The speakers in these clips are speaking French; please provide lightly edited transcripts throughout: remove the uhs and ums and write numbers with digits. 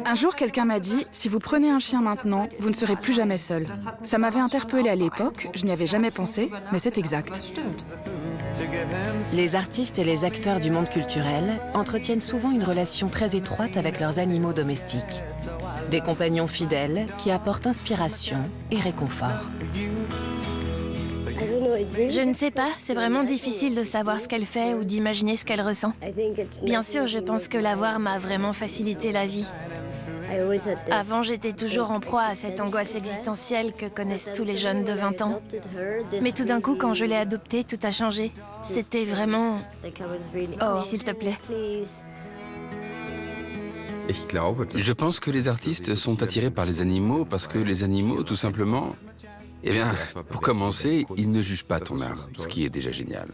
Un jour, quelqu'un m'a dit « Si vous prenez un chien maintenant, vous ne serez plus jamais seul ». Ça m'avait interpellée à l'époque, je n'y avais jamais pensé, mais c'est exact. Les artistes et les acteurs du monde culturel entretiennent souvent une relation très étroite avec leurs animaux domestiques. Des compagnons fidèles qui apportent inspiration et réconfort. Je ne sais pas, c'est vraiment difficile de savoir ce qu'elle fait ou d'imaginer ce qu'elle ressent. Bien sûr, je pense que l'avoir m'a vraiment facilité la vie. Avant, j'étais toujours en proie à cette angoisse existentielle que connaissent tous les jeunes de 20 ans. Mais tout d'un coup, quand je l'ai adoptée, tout a changé. C'était vraiment... Oh, s'il te plaît. Je pense que les artistes sont attirés par les animaux parce que les animaux, tout simplement... Eh bien, pour commencer, ils ne jugent pas ton art, ce qui est déjà génial.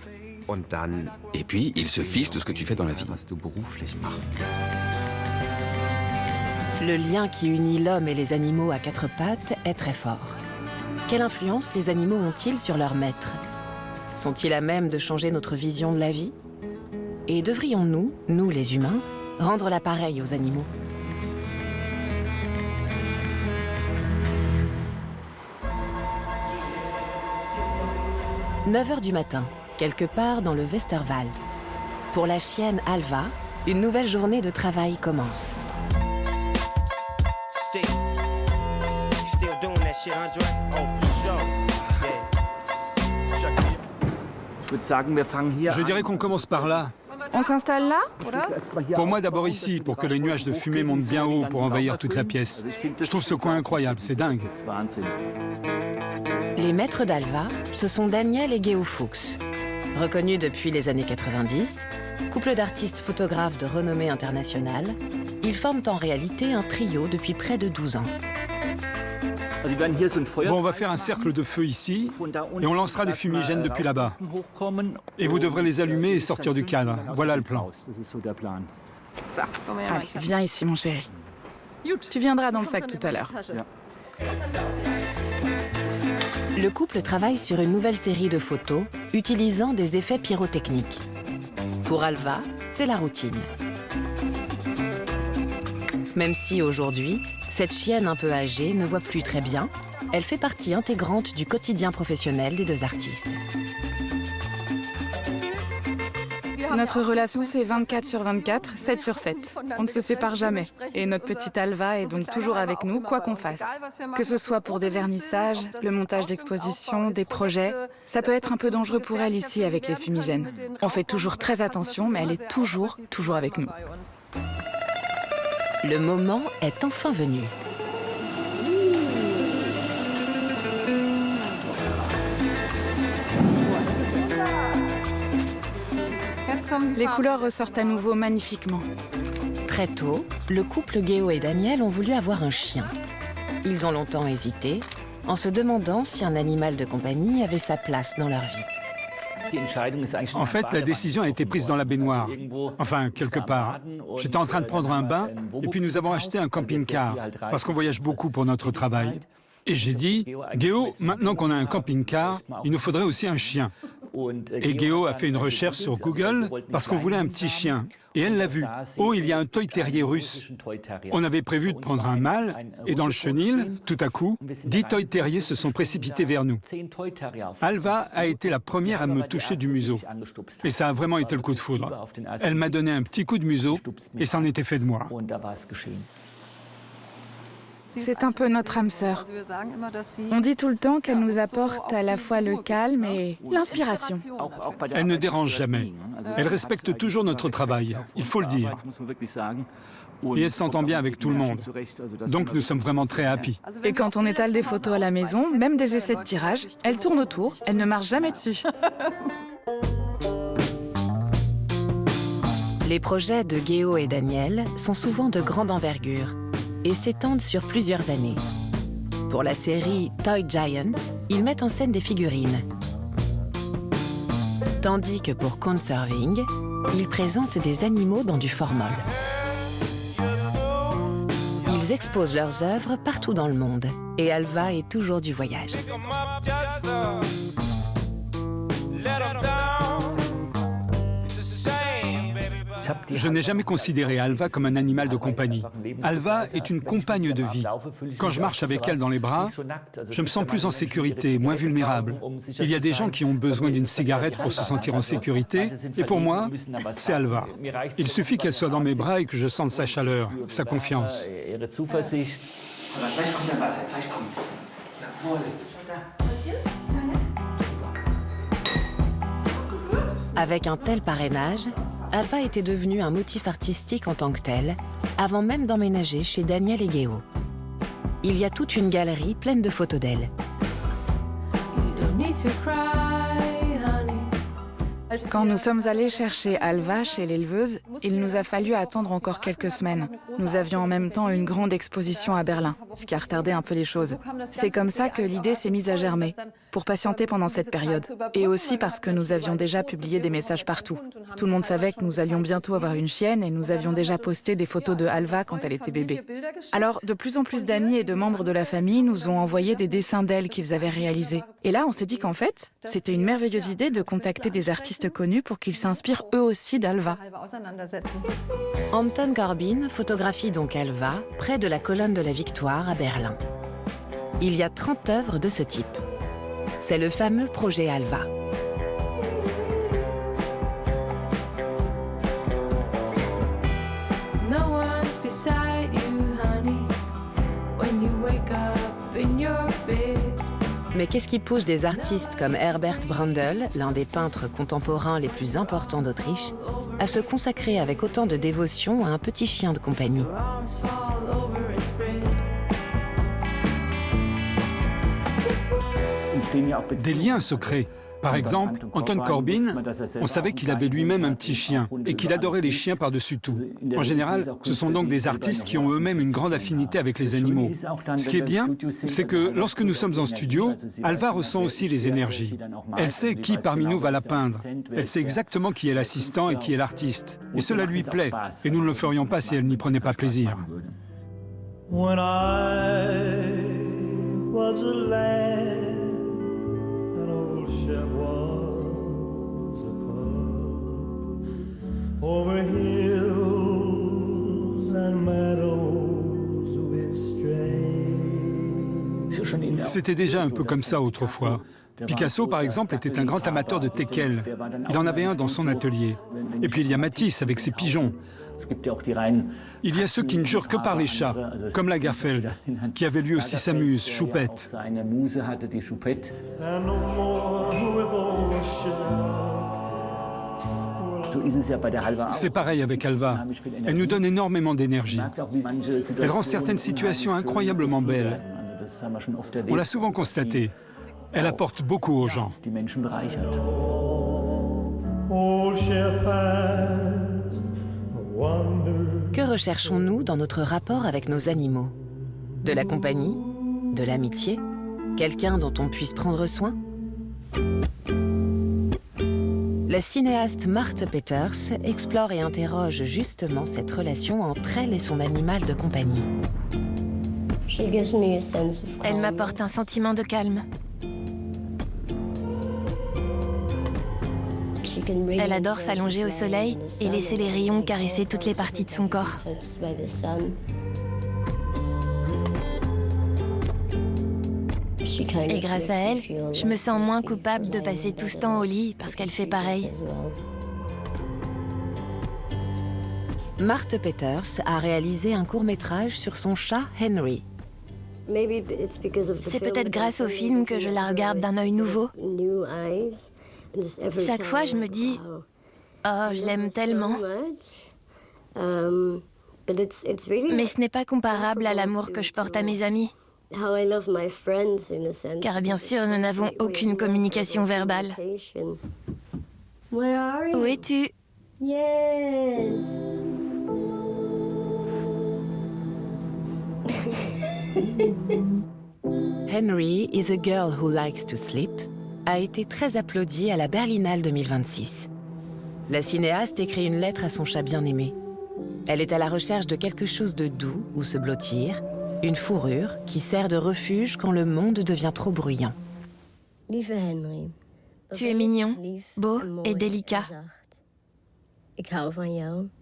Et puis, ils se fichent de ce que tu fais dans la vie. Le lien qui unit l'homme et les animaux à quatre pattes est très fort. Quelle influence les animaux ont-ils sur leur maître? Sont-ils à même de changer notre vision de la vie? Et devrions-nous, nous les humains, rendre l'appareil aux animaux? « 9 h du matin, quelque part dans le Westerwald. Pour la chienne Alva, une nouvelle journée de travail commence. Je dirais qu'on commence par là. On s'installe là? Pour moi, d'abord ici, pour que les nuages de fumée montent bien haut pour envahir toute la pièce. Je trouve ce coin incroyable, c'est dingue. Les maîtres d'Alva, ce sont Daniel et Geo Fuchs. Reconnus depuis les années 90, couple d'artistes photographes de renommée internationale, ils forment en réalité un trio depuis près de 12 ans. Bon, on va faire un cercle de feu ici, et on lancera des fumigènes depuis là-bas. Et vous devrez les allumer et sortir du cadre. Voilà le plan. Allez, viens ici, mon chéri. Tu viendras dans le sac tout à l'heure. Le couple travaille sur une nouvelle série de photos utilisant des effets pyrotechniques. Pour Alva, c'est la routine. Même si aujourd'hui, cette chienne un peu âgée ne voit plus très bien, elle fait partie intégrante du quotidien professionnel des deux artistes. Notre relation, c'est 24 sur 24, 7 sur 7. On ne se sépare jamais. Et notre petite Alva est donc toujours avec nous, quoi qu'on fasse. Que ce soit pour des vernissages, le montage d'expositions, des projets, ça peut être un peu dangereux pour elle ici avec les fumigènes. On fait toujours très attention, mais elle est toujours avec nous. Le moment est enfin venu. Les couleurs ressortent à nouveau magnifiquement. Très tôt, le couple Geo et Daniel ont voulu avoir un chien. Ils ont longtemps hésité, en se demandant si un animal de compagnie avait sa place dans leur vie. En fait, la décision a été prise dans la baignoire. Enfin, quelque part. J'étais en train de prendre un bain, et puis nous avons acheté un camping-car, parce qu'on voyage beaucoup pour notre travail. Et j'ai dit, Geo, maintenant qu'on a un camping-car, il nous faudrait aussi un chien. Et Geo a fait une recherche sur Google parce qu'on voulait un petit chien. Et elle l'a vu. Oh, il y a un toy terrier russe. On avait prévu de prendre un mâle, et dans le chenil, tout à coup, 10 toy terriers se sont précipités vers nous. Alva a été la première à me toucher du museau. Et ça a vraiment été le coup de foudre. Elle m'a donné un petit coup de museau, et ça en était fait de moi. C'est un peu notre âme sœur. On dit tout le temps qu'elle nous apporte à la fois le calme et l'inspiration. Elle ne dérange jamais. Elle respecte toujours notre travail, il faut le dire. Et elle s'entend bien avec tout le monde. Donc nous sommes vraiment très happy. Et quand on étale des photos à la maison, même des essais de tirage, elle tourne autour, elle ne marche jamais dessus. Les projets de Geo et Daniel sont souvent de grande envergure et s'étendent sur plusieurs années. Pour la série Toy Giants, ils mettent en scène des figurines. Tandis que pour Conserving, ils présentent des animaux dans du formol. Ils exposent leurs œuvres partout dans le monde et Alva est toujours du voyage. Je n'ai jamais considéré Alva comme un animal de compagnie. Alva est une compagne de vie. Quand je marche avec elle dans les bras, je me sens plus en sécurité, moins vulnérable. Il y a des gens qui ont besoin d'une cigarette pour se sentir en sécurité, et pour moi, c'est Alva. Il suffit qu'elle soit dans mes bras et que je sente sa chaleur, sa confiance. Avec un tel parrainage, Alva était devenue un motif artistique en tant que tel, avant même d'emménager chez Daniel et Geo. Il y a toute une galerie pleine de photos d'elle. Quand nous sommes allés chercher Alva chez l'éleveuse, il nous a fallu attendre encore quelques semaines. Nous avions en même temps une grande exposition à Berlin, ce qui a retardé un peu les choses. C'est comme ça que l'idée s'est mise à germer, pour patienter pendant cette période. Et aussi parce que nous avions déjà publié des messages partout. Tout le monde savait que nous allions bientôt avoir une chienne et nous avions déjà posté des photos de Alva quand elle était bébé. Alors, de plus en plus d'amis et de membres de la famille nous ont envoyé des dessins d'elle qu'ils avaient réalisés. Et là, on s'est dit qu'en fait, c'était une merveilleuse idée de contacter des artistes connus pour qu'ils s'inspirent eux aussi d'Alva. Anton Corbijn photographie donc Alva près de la colonne de la Victoire à Berlin. Il y a 30 œuvres de ce type. C'est le fameux projet Alva. Mais qu'est-ce qui pousse des artistes comme Herbert Brandl, l'un des peintres contemporains les plus importants d'Autriche, à se consacrer avec autant de dévotion à un petit chien de compagnie? Des liens se créent. Par exemple, Anton Corbijn, on savait qu'il avait lui-même un petit chien et qu'il adorait les chiens par-dessus tout. En général, ce sont donc des artistes qui ont eux-mêmes une grande affinité avec les animaux. Ce qui est bien, c'est que lorsque nous sommes en studio, Alva ressent aussi les énergies. Elle sait qui parmi nous va la peindre. Elle sait exactement qui est l'assistant et qui est l'artiste. Et cela lui plaît. Et nous ne le ferions pas si elle n'y prenait pas plaisir. When I was a lad, an old ship was a cub over hills and meadows we'd stray. C'était déjà un peu comme ça autrefois. Picasso, par exemple, était un grand amateur de teckels. Il en avait un dans son atelier. Et puis il y a Matisse avec ses pigeons. Il y a ceux qui ne jurent que par les chats, comme Lagerfeld, qui avait lui aussi sa muse, Choupette. C'est pareil avec Alva. Elle nous donne énormément d'énergie. Elle rend certaines situations incroyablement belles. On l'a souvent constaté. Elle apporte beaucoup aux gens. Que recherchons-nous dans notre rapport avec nos animaux? De la compagnie? De l'amitié? Quelqu'un dont on puisse prendre soin? La cinéaste Marthe Peters explore et interroge justement cette relation entre elle et son animal de compagnie. Elle m'apporte un sentiment de calme. Elle adore s'allonger au soleil et laisser les rayons caresser toutes les parties de son corps. Et grâce à elle, je me sens moins coupable de passer tout ce temps au lit parce qu'elle fait pareil. Marthe Peters a réalisé un court-métrage sur son chat Henry. C'est peut-être grâce au film que je la regarde d'un œil nouveau. Chaque fois, je me dis « Oh, je l'aime tellement ». Mais ce n'est pas comparable à l'amour que je porte à mes amis. Car bien sûr, nous n'avons aucune communication verbale. Où es-tu? Henry is a girl who likes to sleep a été très applaudie à la Berlinale 2026. La cinéaste écrit une lettre à son chat bien-aimé. Elle est à la recherche de quelque chose de doux où se blottir, une fourrure qui sert de refuge quand le monde devient trop bruyant. Tu es mignon, beau et délicat.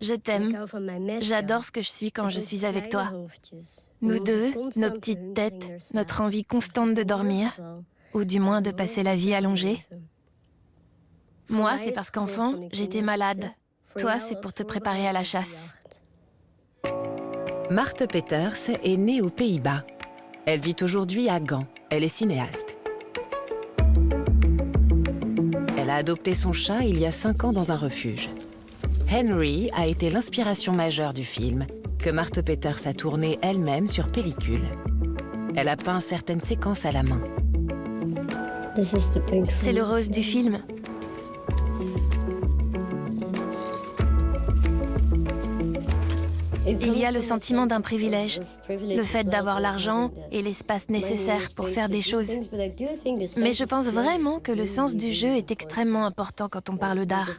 Je t'aime. J'adore ce que je suis quand je suis avec toi. Nous deux, nos petites têtes, notre envie constante de dormir, ou du moins de passer la vie allongée. Moi, c'est parce qu'enfant, j'étais malade. Toi, c'est pour te préparer à la chasse. Marthe Peters est née aux Pays-Bas. Elle vit aujourd'hui à Gand. Elle est cinéaste. Elle a adopté son chat il y a 5 ans dans un refuge. Henry a été l'inspiration majeure du film, que Marthe Peters a tourné elle-même sur pellicule. Elle a peint certaines séquences à la main. C'est le rose du film. Il y a le sentiment d'un privilège, le fait d'avoir l'argent et l'espace nécessaire pour faire des choses. Mais je pense vraiment que le sens du jeu est extrêmement important quand on parle d'art.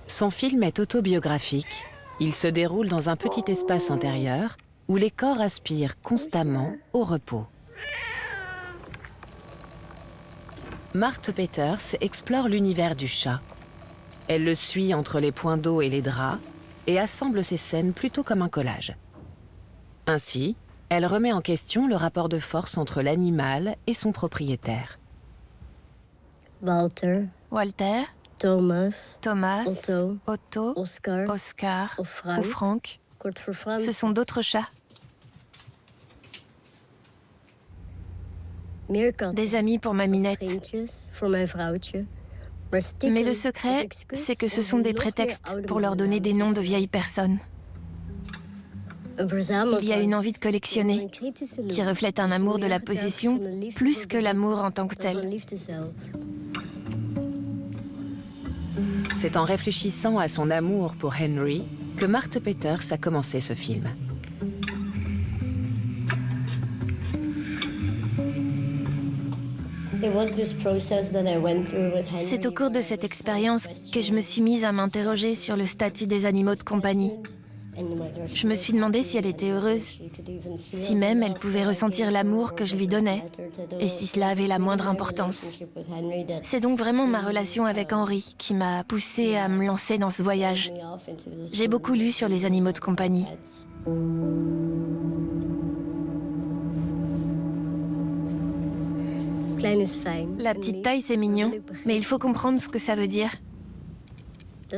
Son film est autobiographique. Il se déroule dans un petit espace intérieur où les corps aspirent constamment au repos. Marthe Peters explore l'univers du chat. Elle le suit entre les points d'eau et les draps et assemble ses scènes plutôt comme un collage. Ainsi, elle remet en question le rapport de force entre l'animal et son propriétaire. Walter, Thomas, Otto, Oscar ou Frank, ce sont d'autres chats. Des amis pour ma minette. Mais le secret, c'est que ce sont des prétextes pour leur donner des noms de vieilles personnes. Il y a une envie de collectionner, qui reflète un amour de la possession plus que l'amour en tant que tel. C'est en réfléchissant à son amour pour Henry que Marthe Peters a commencé ce film. C'est au cours de cette expérience que je me suis mise à m'interroger sur le statut des animaux de compagnie. Je me suis demandé si elle était heureuse, si même elle pouvait ressentir l'amour que je lui donnais, et si cela avait la moindre importance. C'est donc vraiment ma relation avec Henry qui m'a poussée à me lancer dans ce voyage. J'ai beaucoup lu sur les animaux de compagnie. La petite taille, c'est mignon, mais il faut comprendre ce que ça veut dire.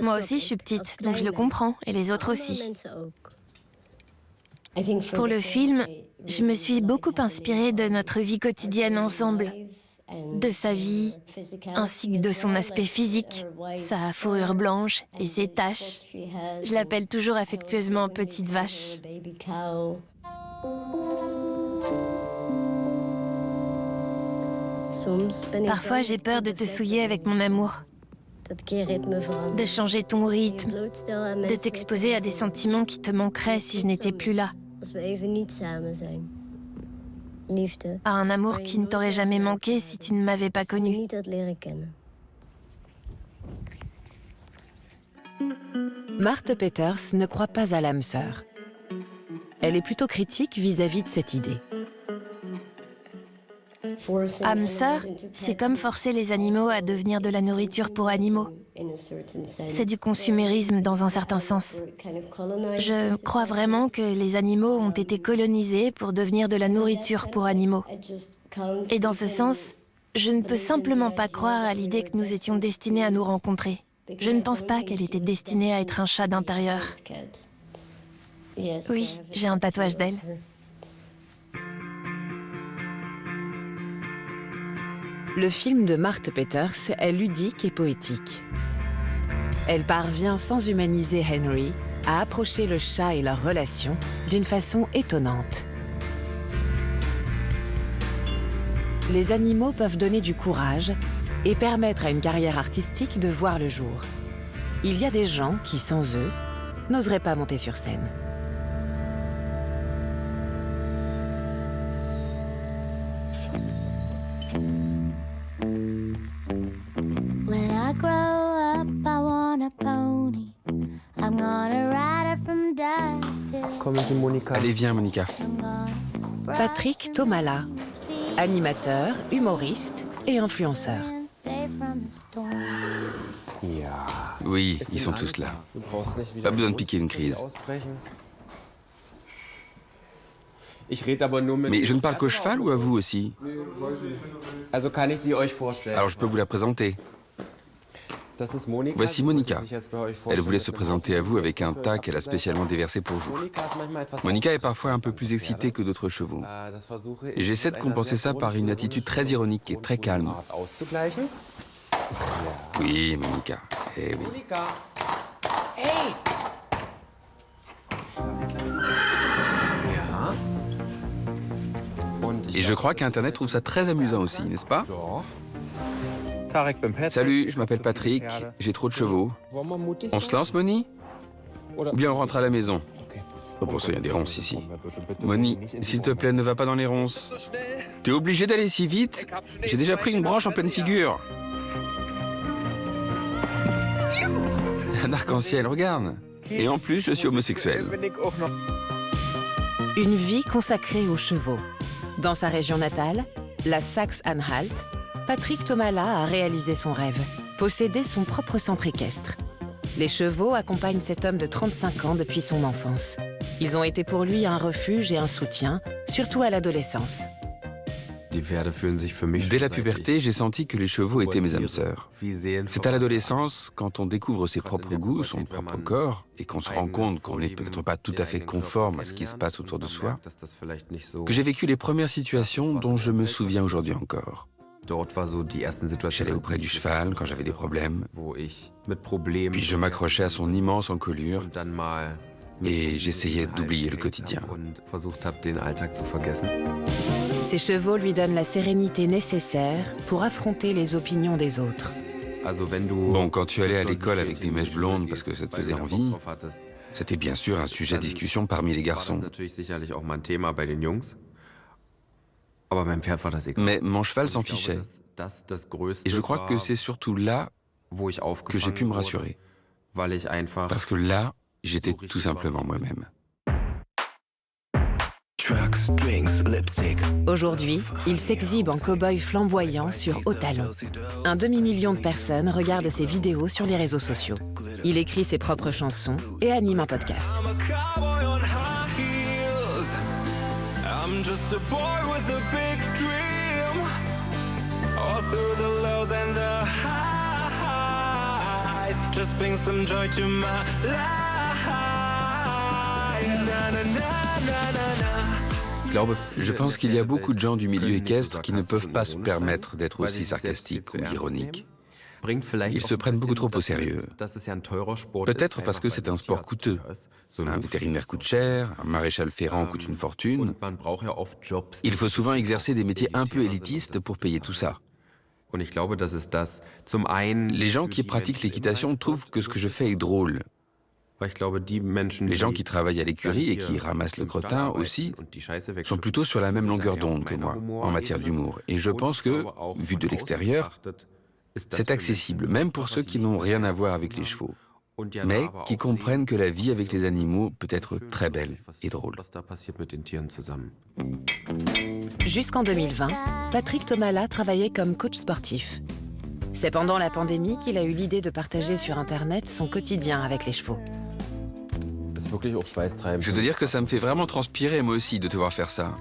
Moi aussi, je suis petite, donc je le comprends, et les autres aussi. Pour le film, je me suis beaucoup inspirée de notre vie quotidienne ensemble, de sa vie, ainsi que de son aspect physique, sa fourrure blanche et ses taches. Je l'appelle toujours affectueusement Petite Vache. Parfois, j'ai peur de te souiller avec mon amour, de changer ton rythme, de t'exposer à des sentiments qui te manqueraient si je n'étais plus là, à un amour qui ne t'aurait jamais manqué si tu ne m'avais pas connu. Marthe Peters ne croit pas à l'âme sœur. Elle est plutôt critique vis-à-vis de cette idée. Âme sœur, c'est comme forcer les animaux à devenir de la nourriture pour animaux. C'est du consumérisme dans un certain sens. Je crois vraiment que les animaux ont été colonisés pour devenir de la nourriture pour animaux. Et dans ce sens, je ne peux simplement pas croire à l'idée que nous étions destinés à nous rencontrer. Je ne pense pas qu'elle était destinée à être un chat d'intérieur. Oui, j'ai un tatouage d'elle. Le film de Marthe Peters est ludique et poétique. Elle parvient, sans humaniser Henry, à approcher le chat et leur relation d'une façon étonnante. Les animaux peuvent donner du courage et permettre à une carrière artistique de voir le jour. Il y a des gens qui, sans eux, n'oseraient pas monter sur scène. Allez, viens, Monica. Patrick Tomala, animateur, humoriste et influenceur. Oui, ils sont tous là. Pas besoin de piquer une crise. Mais je ne parle qu'au cheval ou à vous aussi? Alors je peux vous la présenter. Voici Monica. Elle voulait se présenter à vous avec un tas qu'elle a spécialement déversé pour vous. Monica est parfois un peu plus excitée que d'autres chevaux. Et j'essaie de compenser ça par une attitude très ironique et très calme. Oui, Monica. Eh oui. Et je crois qu'Internet trouve ça très amusant aussi, n'est-ce pas? Salut, je m'appelle Patrick, j'ai trop de chevaux. On se lance, Moni? Ou bien on rentre à la maison? Oh, pour ça, il y a des ronces ici. Moni, s'il te plaît, ne va pas dans les ronces. T'es obligé d'aller si vite? J'ai déjà pris une branche en pleine figure. Un arc-en-ciel, regarde. Et en plus, je suis homosexuel. Une vie consacrée aux chevaux. Dans sa région natale, la Saxe-Anhalt, Patrick Tomala a réalisé son rêve, posséder son propre centre équestre. Les chevaux accompagnent cet homme de 35 ans depuis son enfance. Ils ont été pour lui un refuge et un soutien, surtout à l'adolescence. Dès la puberté, j'ai senti que les chevaux étaient mes âmes sœurs. C'est à l'adolescence, quand on découvre ses propres goûts, son propre corps, et qu'on se rend compte qu'on n'est peut-être pas tout à fait conforme à ce qui se passe autour de soi, que j'ai vécu les premières situations dont je me souviens aujourd'hui encore. J'allais auprès du cheval quand j'avais des problèmes, puis je m'accrochais à son immense encolure et j'essayais d'oublier le quotidien. Ces chevaux lui donnent la sérénité nécessaire pour affronter les opinions des autres. Bon, quand tu allais à l'école avec des mèches blondes parce que ça te faisait envie, c'était bien sûr un sujet de discussion parmi les garçons. Mais mon cheval s'en fichait. Et je crois que c'est surtout là que j'ai pu me rassurer. Parce que là, j'étais tout simplement moi-même. Aujourd'hui, il s'exhibe en cow-boy flamboyant sur haut talon. Un demi-million de personnes regardent ses vidéos sur les réseaux sociaux. Il écrit ses propres chansons et anime un podcast. Je pense qu'il y a beaucoup de gens du milieu équestre qui ne peuvent pas se permettre d'être aussi sarcastiques ou ironiques. Ils se prennent beaucoup trop au sérieux. Peut-être parce que c'est un sport coûteux. Un vétérinaire coûte cher, un maréchal ferrant coûte une fortune. Il faut souvent exercer des métiers un peu élitistes pour payer tout ça. Les gens qui pratiquent l'équitation trouvent que ce que je fais est drôle. Les gens qui travaillent à l'écurie et qui ramassent le crottin aussi sont plutôt sur la même longueur d'onde que moi en matière d'humour. Et je pense que, vu de l'extérieur, c'est accessible, même pour ceux qui n'ont rien à voir avec les chevaux, mais qui comprennent que la vie avec les animaux peut être très belle et drôle. Jusqu'en 2020, Patrick Tomala travaillait comme coach sportif. C'est pendant la pandémie qu'il a eu l'idée de partager sur Internet son quotidien avec les chevaux. Je dois dire que ça me fait vraiment transpirer, moi aussi, de te voir faire ça.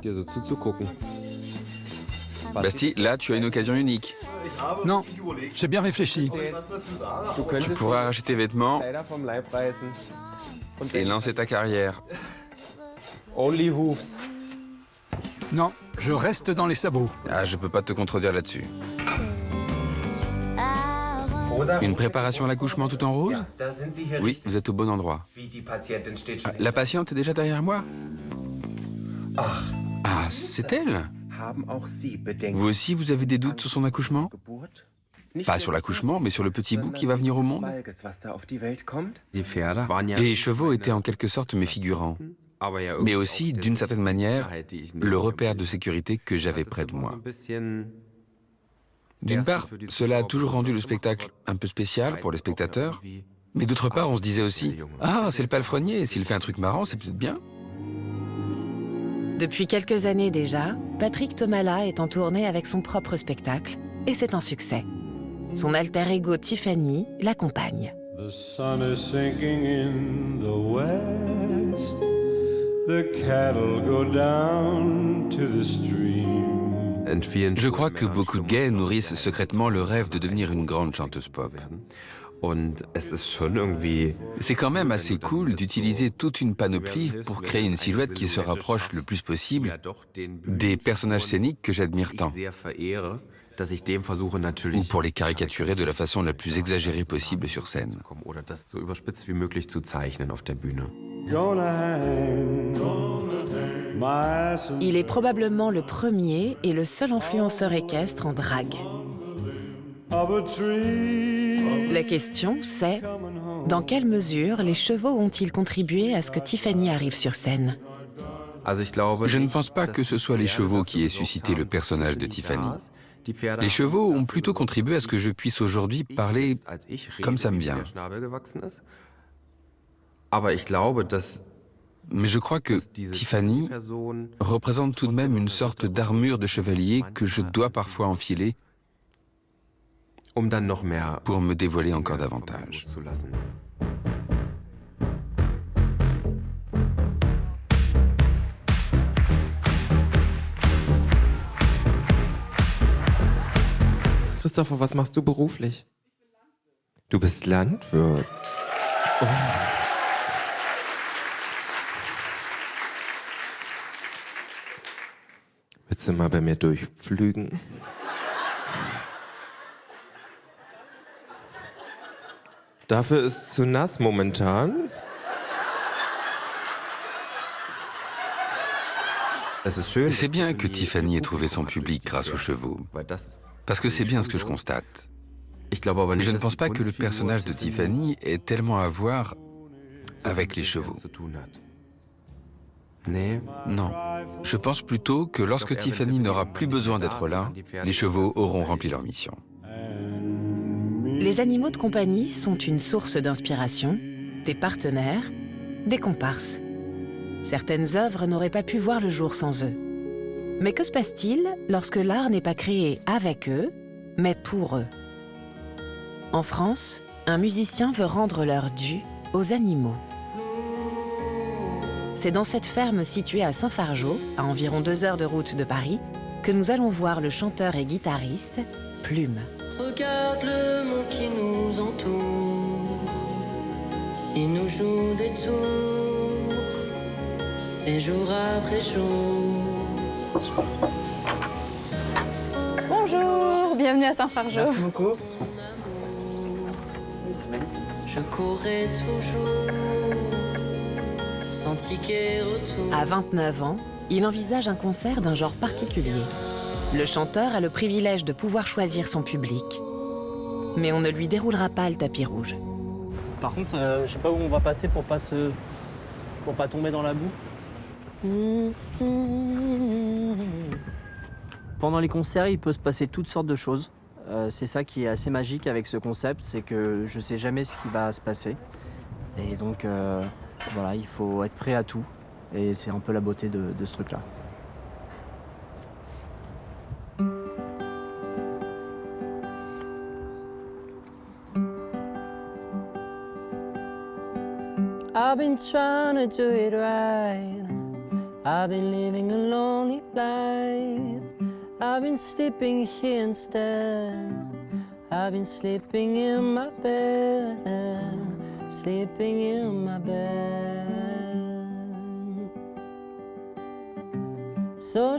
Basti, là, tu as une occasion unique. Non, j'ai bien réfléchi. Tu pourras arracher tes vêtements et lancer ta carrière. Non, je reste dans les sabots. Ah, je peux pas te contredire là-dessus. Une préparation à l'accouchement tout en rose? Oui, vous êtes au bon endroit. Ah, la patiente est déjà derrière moi? Ah, c'est elle? Vous aussi, vous avez des doutes sur son accouchement? Pas sur l'accouchement, mais sur le petit bout qui va venir au monde? Les chevaux étaient en quelque sorte mes figurants, mais aussi, d'une certaine manière, le repère de sécurité que j'avais près de moi. D'une part, cela a toujours rendu le spectacle un peu spécial pour les spectateurs, mais d'autre part, on se disait aussi « Ah, c'est le palefrenier, s'il fait un truc marrant, c'est peut-être bien ». Depuis quelques années déjà, Patrick Tomala est en tournée avec son propre spectacle, et c'est un succès. Son alter ego Tiffany l'accompagne. The sun is sinking in the west. The cattle go down to the stream. Je crois que beaucoup de gays nourrissent secrètement le rêve de devenir une grande chanteuse pop. C'est quand même assez cool d'utiliser toute une panoplie pour créer une silhouette qui se rapproche le plus possible des personnages scéniques que j'admire tant, ou pour les caricaturer de la façon la plus exagérée possible sur scène. Il est probablement le premier et le seul influenceur équestre en drague. La question, c'est dans quelle mesure les chevaux ont-ils contribué à ce que Tiffany arrive sur scène? Je ne pense pas que ce soit les chevaux qui aient suscité le personnage de Tiffany. Les chevaux ont plutôt contribué à ce que je puisse aujourd'hui parler comme ça me vient. Mais je crois que Tiffany représente tout de même une sorte d'armure de chevalier que je dois parfois enfiler pour me dévoiler encore davantage. Christopher, was machst du beruflich? Du bist Landwirt. Oh. Willst du mal bei mir durchpflügen? Dafür ist es zu nass momentan. C'est bien que Tiffany ait trouvé son public grâce aux chevaux, parce que c'est bien ce que je constate. Mais je ne pense pas que le personnage de Tiffany ait tellement à voir avec les chevaux. Non. Je pense plutôt que lorsque Tiffany n'aura plus besoin d'être là, les chevaux auront rempli leur mission. Les animaux de compagnie sont une source d'inspiration, des partenaires, des comparses. Certaines œuvres n'auraient pas pu voir le jour sans eux. Mais que se passe-t-il lorsque l'art n'est pas créé avec eux, mais pour eux? En France, un musicien veut rendre leur dû aux animaux. C'est dans cette ferme située à Saint-Fargeau, à environ 2 heures de route de Paris, que nous allons voir le chanteur et guitariste Plume. Regarde le monde qui nous entoure, il nous joue des tours, et jour après jour. Bonjour, bienvenue à Saint-Fargeau. Merci beaucoup. Je courais toujours, sans ticket retour. À 29 ans, il envisage un concert d'un genre particulier. Le chanteur a le privilège de pouvoir choisir son public. Mais on ne lui déroulera pas le tapis rouge. Par contre, je sais pas où on va passer pour pas tomber dans la boue. Pendant les concerts, il peut se passer toutes sortes de choses. C'est ça qui est assez magique avec ce concept, c'est que je sais jamais ce qui va se passer. Et donc, voilà, il faut être prêt à tout. Et c'est un peu la beauté de ce truc-là. I've been trying to do it right. I've been living a lonely life. I've been sleeping here instead. I've been sleeping in my bed. Sleeping in my bed.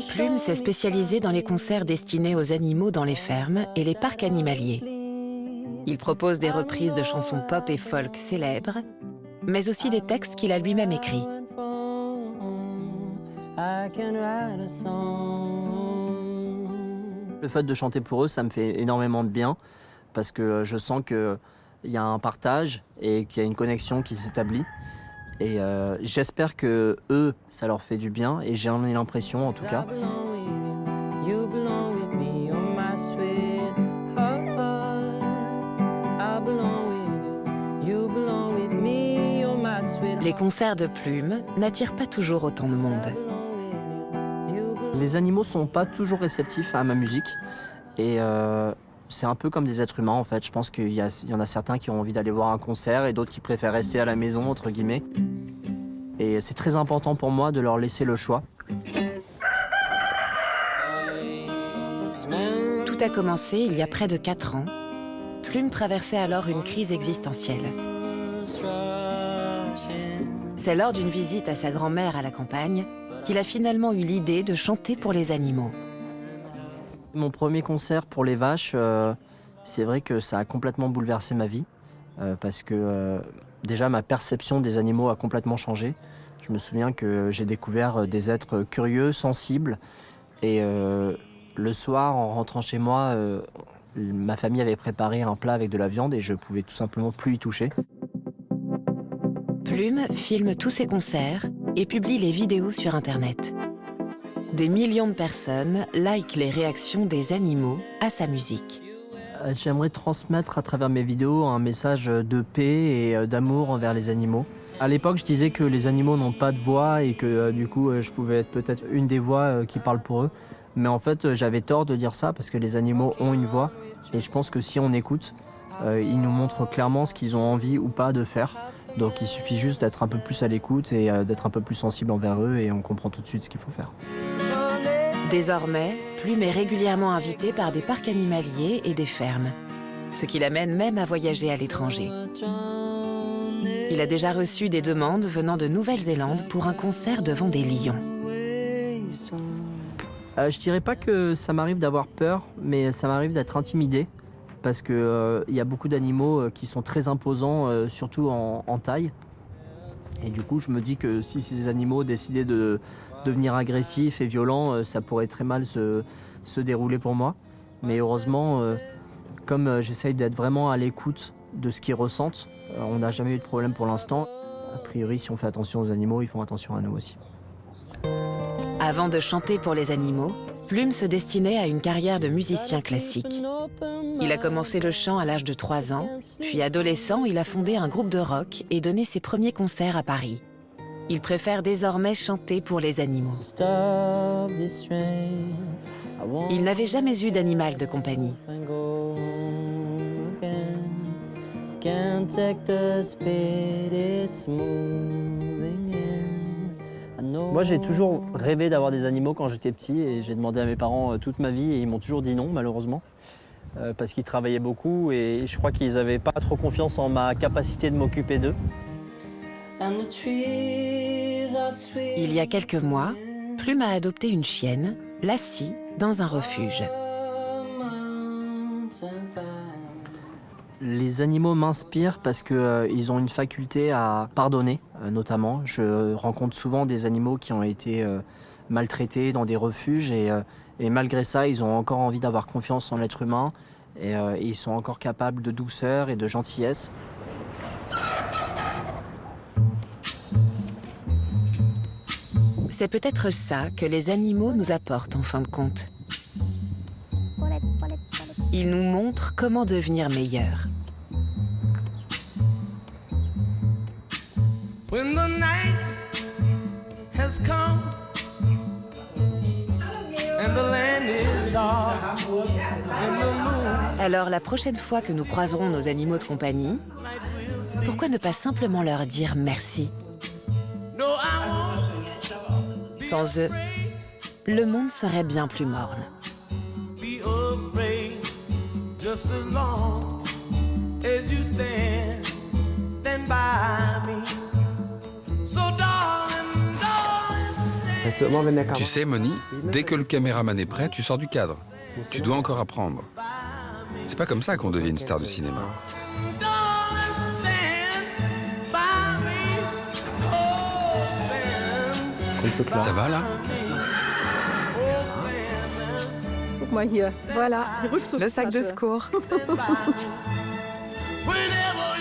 Plume s'est spécialisé dans les concerts destinés aux animaux dans les fermes et les parcs animaliers. Il propose des reprises de chansons pop et folk célèbres, mais aussi des textes qu'il a lui-même écrits. Le fait de chanter pour eux, ça me fait énormément de bien parce que je sens qu'il y a un partage et qu'il y a une connexion qui s'établit. Et j'espère que eux, ça leur fait du bien et j'en ai l'impression en tout cas. Les concerts de Plume n'attirent pas toujours autant de monde. Les animaux sont pas toujours réceptifs à ma musique et C'est un peu comme des êtres humains en fait. Je pense qu'il y en a certains qui ont envie d'aller voir un concert et d'autres qui préfèrent rester à la maison, entre guillemets. Et c'est très important pour moi de leur laisser le choix. Tout a commencé il y a près de 4 ans. Plume traversait alors une crise existentielle. C'est lors d'une visite à sa grand-mère à la campagne qu'il a finalement eu l'idée de chanter pour les animaux. Mon premier concert pour les vaches, c'est vrai que ça a complètement bouleversé ma vie. Parce que déjà ma perception des animaux a complètement changé. Je me souviens que j'ai découvert des êtres curieux, sensibles. Et le soir, en rentrant chez moi, ma famille avait préparé un plat avec de la viande et je pouvais tout simplement plus y toucher. Plume filme tous ses concerts et publie les vidéos sur Internet. Des millions de personnes likent les réactions des animaux à sa musique. J'aimerais transmettre à travers mes vidéos un message de paix et d'amour envers les animaux. À l'époque, je disais que les animaux n'ont pas de voix et que du coup, je pouvais être peut-être une des voix qui parle pour eux. Mais en fait, j'avais tort de dire ça parce que les animaux ont une voix. Et je pense que si on écoute, ils nous montrent clairement ce qu'ils ont envie ou pas de faire. Donc il suffit juste d'être un peu plus à l'écoute et d'être un peu plus sensible envers eux et on comprend tout de suite ce qu'il faut faire. Désormais, Plume est régulièrement invité par des parcs animaliers et des fermes, ce qui l'amène même à voyager à l'étranger. Il a déjà reçu des demandes venant de Nouvelle-Zélande pour un concert devant des lions. Je dirais pas que ça m'arrive d'avoir peur, mais ça m'arrive d'être intimidé parce que y a beaucoup d'animaux qui sont très imposants, surtout en taille. Et du coup, je me dis que si ces animaux décidaient de devenir agressifs et violents, ça pourrait très mal se dérouler pour moi. Mais heureusement, comme j'essaye d'être vraiment à l'écoute de ce qu'ils ressentent, on n'a jamais eu de problème pour l'instant. A priori, si on fait attention aux animaux, ils font attention à nous aussi. Avant de chanter pour les animaux, Plume se destinait à une carrière de musicien classique. Il a commencé le chant à l'âge de 3 ans, puis adolescent, il a fondé un groupe de rock et donné ses premiers concerts à Paris. Il préfère désormais chanter pour les animaux. Il n'avait jamais eu d'animal de compagnie. Moi, j'ai toujours rêvé d'avoir des animaux quand j'étais petit et j'ai demandé à mes parents toute ma vie et ils m'ont toujours dit non, malheureusement, parce qu'ils travaillaient beaucoup et je crois qu'ils n'avaient pas trop confiance en ma capacité de m'occuper d'eux. Il y a quelques mois, Plume a adopté une chienne, Lassie, dans un refuge. Les animaux m'inspirent parce qu'ils ont une faculté à pardonner, notamment. Je rencontre souvent des animaux qui ont été maltraités dans des refuges et malgré ça, ils ont encore envie d'avoir confiance en l'être humain et ils sont encore capables de douceur et de gentillesse. C'est peut-être ça que les animaux nous apportent en fin de compte. Ils nous montrent comment devenir meilleurs. When the night has come and the land is dark and the moon. Alors la prochaine fois que nous croiserons nos animaux de compagnie, pourquoi ne pas simplement leur dire merci? Sans eux, le monde serait bien plus morne. Just as long as you stand by me. So darling, Tu sais, Moni, dès que le caméraman est prêt, tu sors du cadre. Tu dois encore apprendre. C'est pas comme ça qu'on devient une star de cinéma. Ça va là? Voilà, le sac de secours. Whenever